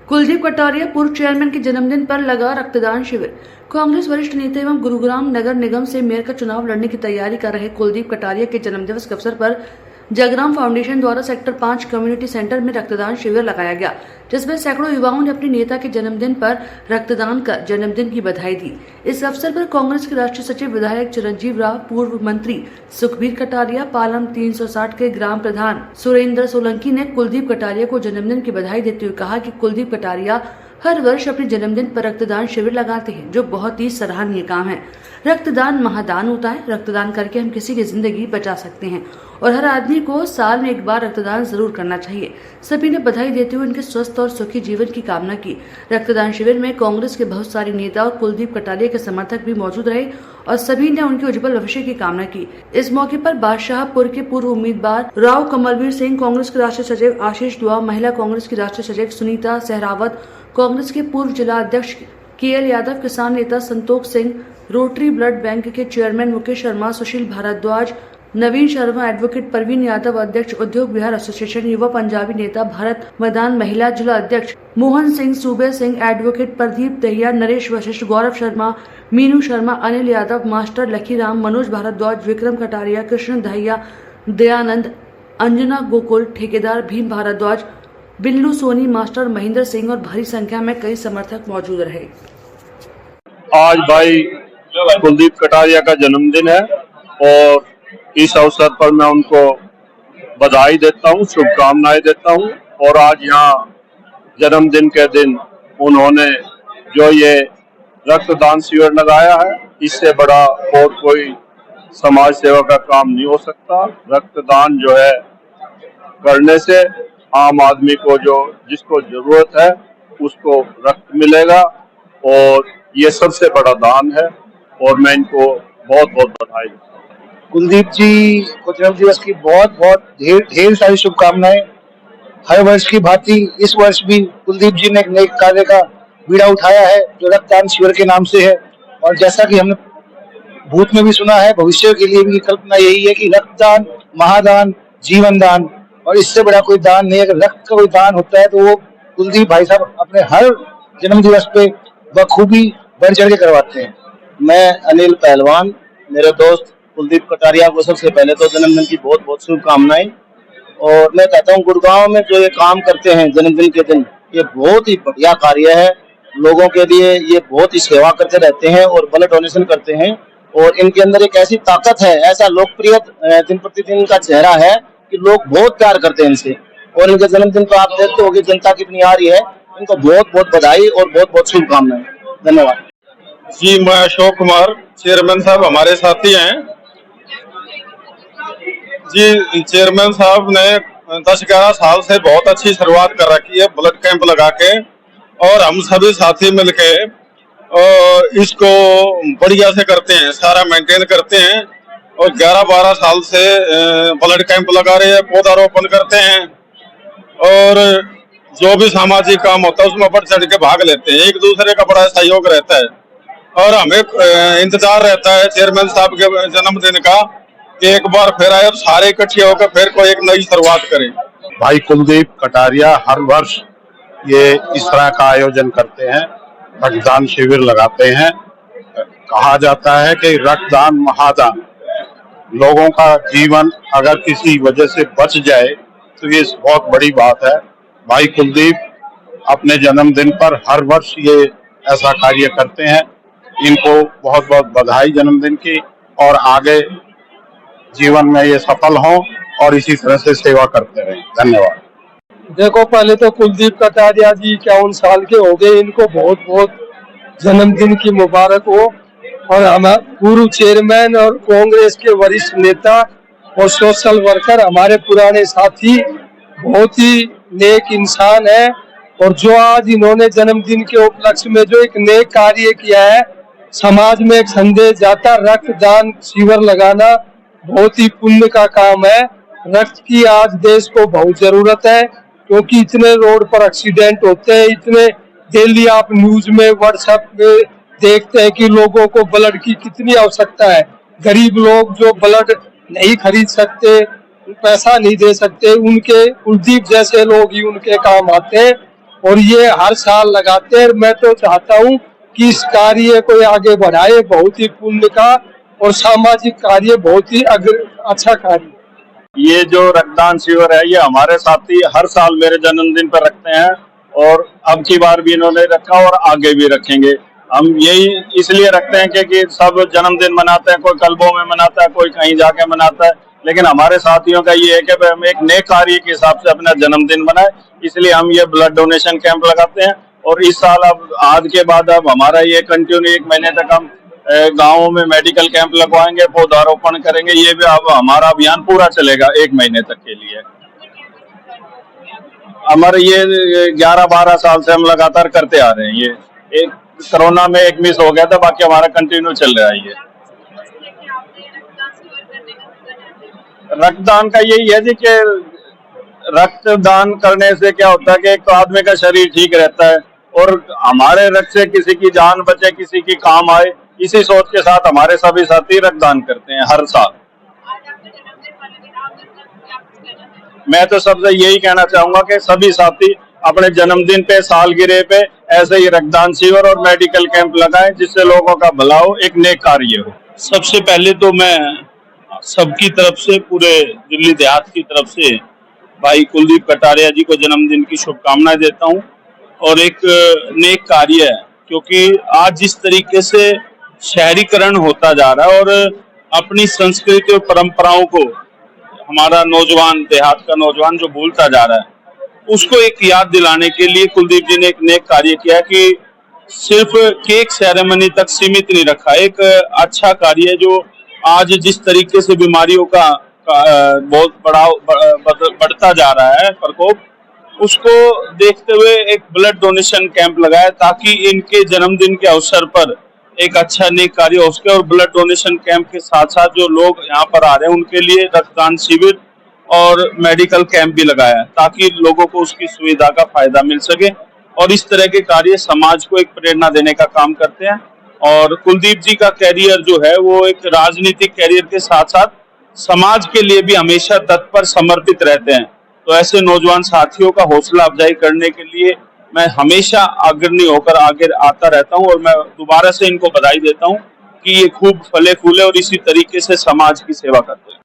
कुलदीप कटारिया पूर्व चेयरमैन के जन्मदिन पर लगा रक्तदान शिविर। कांग्रेस वरिष्ठ नेता एवं गुरुग्राम नगर निगम से मेयर का चुनाव लड़ने की तैयारी कर रहे कुलदीप कटारिया के जन्मदिवस के अवसर पर जगराम फाउंडेशन द्वारा सेक्टर 5 कम्युनिटी सेंटर में रक्तदान शिविर लगाया गया, जिसमें सैकड़ों युवाओं ने अपने नेता के जन्मदिन पर रक्तदान कर जन्मदिन की बधाई दी। इस अवसर पर कांग्रेस के राष्ट्रीय सचिव विधायक चिरंजीव राव, पूर्व मंत्री सुखबीर कटारिया, पालम 360 के ग्राम प्रधान सुरेंद्र सोलंकी ने कुलदीप कटारिया को जन्मदिन की बधाई देते हुए कहा कि कुलदीप कटारिया हर वर्ष अपने जन्मदिन पर रक्तदान शिविर लगाते हैं, जो बहुत ही सराहनीय काम है। रक्तदान महादान होता है। रक्तदान करके हम किसी की जिंदगी बचा सकते हैं और हर आदमी को साल में एक बार रक्तदान जरूर करना चाहिए। सभी ने बधाई देते हुए उनके स्वस्थ और सुखी जीवन की कामना की। रक्तदान शिविर में कांग्रेस के बहुत सारे नेता और कुलदीप कटारिया के समर्थक भी मौजूद रहे और सभी ने उनके उज्जवल भविष्य की कामना की। इस मौके पर बादशाहपुर के पूर्व उम्मीदवार राव कमलवीर सिंह, कांग्रेस के राष्ट्रीय सचिव आशीष दुआ, महिला कांग्रेस की राष्ट्रीय सचिव सुनीता सहरावत, कांग्रेस के पूर्व जिला अध्यक्ष KL यादव, किसान नेता Santokh Singh, rotary blood bank के चेयरमैन मुकेश शर्मा, सुशील भारद्वाज, नवीन शर्मा, एडवोकेट परवीन यादव, अध्यक्ष उद्योग बिहार एसोसिएशन, युवा पंजाबी नेता भारत मैदान, महिला जिला अध्यक्ष मोहन सिंह, सूबे सिंह, एडवोकेट प्रदीप दहिया, नरेश वशिष्ठ, गौरव शर्मा, मीनू शर्मा, अनिल यादव, मास्टर लखीराम, मनोज भारद्वाज, विक्रम कटारिया, कृष्ण दहिया, दयानंद, अंजना गोकुल, ठेकेदार भीम भारद्वाज, बिल्लू सोनी, मास्टर महेंद्र सिंह और भारी संख्या में कई समर्थक मौजूद रहे। आज भाई कुलदीप कटारिया का जन्मदिन है और इस अवसर पर मैं उनको बधाई देता हूँ, शुभकामनाएं देता हूँ। और आज यहाँ जन्मदिन के दिन उन्होंने जो ये रक्तदान शिविर लगाया है, इससे बड़ा और कोई समाज सेवा का काम नहीं हो सकता। रक्तदान जो है करने से आम आदमी को जो जिसको जरूरत है उसको रक्त मिलेगा और ये सबसे बड़ा दान है और मैं इनको बहुत बहुत बधाई देता हूँ। कुलदीप जी को जन्मदिवस की बहुत बहुत ढेर सारी शुभकामनाएं। हर वर्ष की भांति इस वर्ष भी कुलदीप जी ने एक नेक कार्य का बीड़ा उठाया है, जो रक्तदान शिविर के नाम से है। और जैसा कि हमने भूत में भी सुना है, भविष्य के लिए भी कल्पना यही है कि रक्तदान महादान जीवन दान, और इससे बड़ा कोई दान नहीं। अगर रक्त का कोई दान होता है तो वो कुलदीप भाई साहब अपने हर जन्मदिवस पे बखूबी बढ़ चढ़ के करवाते हैं। मैं अनिल पहलवान, मेरे दोस्त कुलदीप कटारिया को सबसे पहले तो जन्मदिन की बहुत बहुत शुभकामनाएं। और मैं कहता हूँ गुड़गांव में जो ये काम करते हैं जन्मदिन के दिन, ये बहुत ही बढ़िया कार्य है। लोगों के लिए ये बहुत ही सेवा करते रहते हैं और ब्लड डोनेशन करते हैं। और इनके अंदर एक ऐसी ताकत है, ऐसा लोकप्रिय दिन प्रतिदिन का चेहरा है कि लोग बहुत प्यार करते हैं इनसे। और इनके जन्मदिन पर आप देखते हो कि जनता कितनी आ रही है। इनको बहुत बहुत बधाई और बहुत बहुत शुभकामनाएं। धन्यवाद जी। मैं अशोक कुमार, चेयरमैन साहब हमारे साथी हैं जी। चेयरमैन साहब ने 10-11 साल से बहुत अच्छी शुरुआत कर रखी है ब्लड कैंप लगा के, और हम सभी साथी मिलके इसको बढ़िया से करते हैं, सारा मेंटेन करते हैं। और 11-12 साल से ब्लड कैंप लगा रहे हैं, पौधारोपण करते हैं और जो भी सामाजिक काम होता है उसमें बढ़ चढ़ के भाग लेते हैं। एक दूसरे का बड़ा सहयोग रहता है और हमें इंतजार रहता है चेयरमैन साहब के जन्मदिन का कि एक बार फिर आए और सारे इकट्ठे होकर फिर कोई एक नई शुरुआत करें। भाई कुलदीप कटारिया हर वर्ष ये इस तरह का आयोजन करते हैं, रक्तदान शिविर लगाते हैं। कहा जाता है कि रक्तदान महादान। लोगों का जीवन अगर किसी वजह से बच जाए तो ये बहुत बड़ी बात है। भाई कुलदीप अपने जन्मदिन पर हर वर्ष ये ऐसा कार्य करते हैं। इनको बहुत बहुत बधाई जन्मदिन की और आगे जीवन में ये सफल हों और इसी तरह से सेवा करते रहें। धन्यवाद। देखो, पहले तो कुलदीप कटारिया जी 51 साल के हो गए, इनको बहुत बहुत जन्मदिन की मुबारक हो। और हम पूर्व चेयरमैन और कांग्रेस के वरिष्ठ नेता और सोशल वर्कर, हमारे पुराने साथी, बहुत ही नेक इंसान है। और जो आज इन्होंने जन्मदिन के उपलक्ष्य में जो एक नेक कार्य किया है, समाज में एक संदेश जाता, रक्तदान शिविर लगाना बहुत ही पुण्य का काम है। रक्त की आज देश को बहुत जरूरत है, क्योंकि इतने रोड पर एक्सीडेंट होते हैं, इतने डेली आप न्यूज में व्हाट्सएप में देखते हैं कि लोगों को ब्लड की कितनी आवश्यकता है। गरीब लोग जो ब्लड नहीं खरीद सकते, पैसा नहीं दे सकते, उनके कुलदीप जैसे लोग ही उनके काम आते हैं। और ये हर साल लगाते हैं। मैं तो चाहता हूँ कि इस कार्य को आगे बढ़ाए, बहुत ही पुण्य का और सामाजिक कार्य, बहुत ही अच्छा कार्य। ये जो रक्तदान शिविर है ये हमारे साथी हर साल मेरे जन्मदिन पर रखते हैं और अब की बार भी इन्होंने रखा और आगे भी रखेंगे। हम यही इसलिए रखते हैं क्योंकि सब जन्मदिन मनाते हैं, कोई क्लबों में मनाता है, कोई कहीं जाके मनाता है, लेकिन हमारे साथियों का ये है कि हम एक नए कार्य के हिसाब से अपना जन्मदिन मनाए, इसलिए हम ये ब्लड डोनेशन कैंप लगाते हैं। और इस साल अब आज के बाद अब हमारा ये कंटिन्यू 1 महीने तक हम गाँवों में मेडिकल कैंप लगवाएंगे, पौधारोपण करेंगे। ये भी अब हमारा अभियान पूरा चलेगा 1 महीने तक के लिए। हमारे ये 11-12 साल से हम लगातार करते आ रहे हैं। ये एक कोरोना में एक मिस हो गया था, बाकी हमारा कंटिन्यू चल रहा है। ये रक्तदान का यही है जी कि रक्तदान करने से क्या होता है कि एक तो आदमी का शरीर ठीक रहता है और हमारे रक्त से किसी की जान बचे, किसी की काम आए, इसी सोच के साथ हमारे सभी साथी रक्तदान करते हैं हर साल। मैं तो सबसे यही कहना चाहूंगा कि सभी साथी अपने जन्मदिन पे, सालगिरह पे ऐसे ही रक्तदान शिविर और मेडिकल कैंप लगाएं, जिससे लोगों का भला हो, एक नेक कार्य हो। सबसे पहले तो मैं सबकी तरफ से, पूरे दिल्ली देहात की तरफ से भाई कुलदीप कटारिया जी को जन्मदिन की शुभकामनाएं देता हूं। और एक नेक कार्य है, क्योंकि आज जिस तरीके से शहरीकरण होता जा रहा है और अपनी संस्कृति और परंपराओं को हमारा नौजवान, देहात का नौजवान जो भूलता जा रहा है, उसको एक याद दिलाने के लिए कुलदीप जी ने एक नेक कार्य किया कि सिर्फ केक सेरेमनी तक सीमित नहीं रखा। एक अच्छा कार्य जो आज जिस तरीके से बीमारियों का बहुत बढ़ता जा रहा है प्रकोप, उसको देखते हुए एक ब्लड डोनेशन कैंप लगाया ताकि इनके जन्मदिन के अवसर पर एक अच्छा नेक कार्य हो सके। और ब्लड डोनेशन कैंप के साथ साथ जो लोग यहाँ पर आ रहे हैं उनके लिए रक्तदान शिविर और मेडिकल कैंप भी लगाया ताकि लोगों को उसकी सुविधा का फायदा मिल सके। और इस तरह के कार्य समाज को एक प्रेरणा देने का काम करते हैं। और कुलदीप जी का कैरियर जो है वो एक राजनीतिक कैरियर के साथ साथ समाज के लिए भी हमेशा तत्पर, समर्पित रहते हैं। तो ऐसे नौजवान साथियों का हौसला अफजाई करने के लिए मैं हमेशा अग्रणी होकर आगे आता रहता हूं। और मैं दोबारा से इनको बधाई देता हूं कि ये खूब फले फूले और इसी तरीके से समाज की सेवा करते हैं।